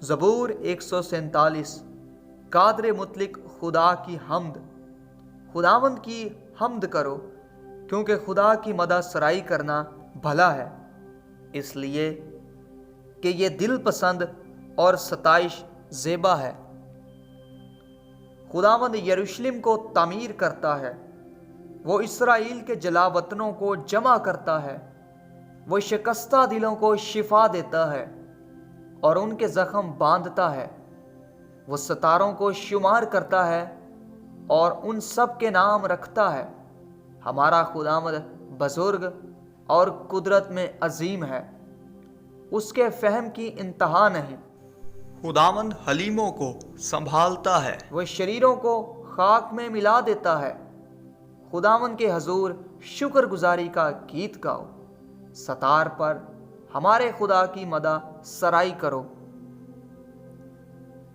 زبور 147۔ قادر مطلق خدا کی حمد۔ خداوند کی حمد کرو، کیونکہ خدا کی مدح سرائی کرنا بھلا ہے، اس لیے کہ یہ دل پسند اور ستائش زیبا ہے۔ خداوند یروشلم کو تعمیر کرتا ہے، وہ اسرائیل کے جلا وطنوں کو جمع کرتا ہے، وہ شکستہ دلوں کو شفا دیتا ہے اور ان کے زخم باندھتا ہے۔ وہ ستاروں کو شمار کرتا ہے اور ان سب کے نام رکھتا ہے۔ ہمارا خداوند بزرگ اور قدرت میں عظیم ہے، اس کے فہم کی انتہا نہیں۔ خداوند حلیموں کو سنبھالتا ہے، وہ شریروں کو خاک میں ملا دیتا ہے۔ خداوند کے حضور شکر گزاری کا گیت گاؤ، ستار پر ہمارے خدا کی مدح سرائی کرو۔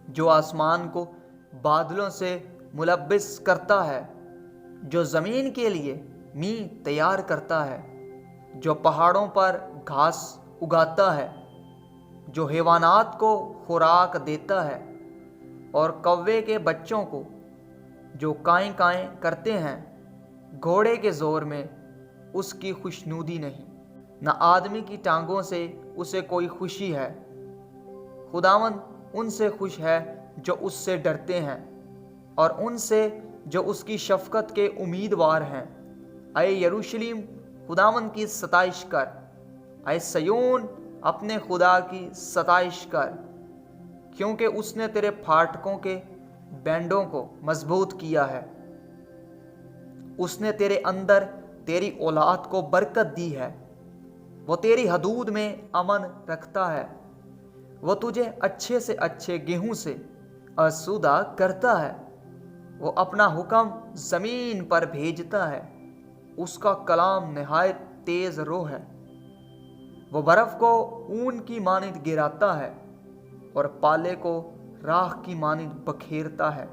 جو آسمان کو بادلوں سے ملبس کرتا ہے، جو زمین کے لیے میوہ تیار کرتا ہے، جو پہاڑوں پر گھاس اگاتا ہے، جو حیوانات کو خوراک دیتا ہے اور کوے کے بچوں کو جو کائیں کائیں کرتے ہیں۔ گھوڑے کے زور میں اس کی خوشنودی نہیں، نہ آدمی کی ٹانگوں سے اسے کوئی خوشی ہے۔ خداوند ان سے خوش ہے جو اس سے ڈرتے ہیں اور ان سے جو اس کی شفقت کے امیدوار ہیں۔ اے یروشلم، خداوند کی ستائش کر، اے سیون اپنے خدا کی ستائش کر، کیونکہ اس نے تیرے پھاٹکوں کے بینڈوں کو مضبوط کیا ہے۔ اس نے تیرے اندر تیری اولاد کو برکت دی ہے۔ وہ تیری حدود میں امن رکھتا ہے، وہ تجھے اچھے سے اچھے گیہوں سے آسودہ کرتا ہے۔ وہ اپنا حکم زمین پر بھیجتا ہے، اس کا کلام نہایت تیز رو ہے۔ وہ برف کو اون کی مانند گراتا ہے اور پالے کو راکھ کی مانند بکھیرتا ہے۔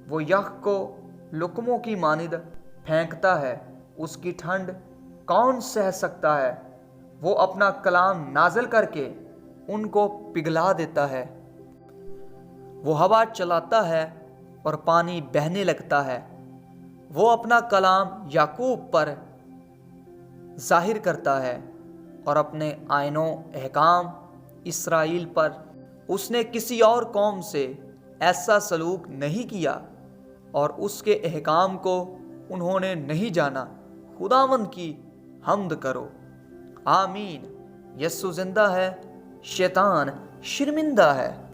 وہ یخ کو لقموں کی مانند پھینکتا ہے، اس کی ٹھنڈ کون سہ سکتا ہے؟ وہ اپنا کلام نازل کر کے ان کو پگھلا دیتا ہے۔ وہ ہوا چلاتا ہے اور پانی بہنے لگتا ہے۔ وہ اپنا کلام یعقوب پر ظاہر کرتا ہے اور اپنے آئین و احکام اسرائیل پر۔ اس نے کسی اور قوم سے ایسا سلوک نہیں کیا اور اس کے احکام کو انہوں نے نہیں جانا۔ خداوند کی حمد کرو۔ آمین۔ یسوع زندہ ہے، شیطان شرمندہ ہے۔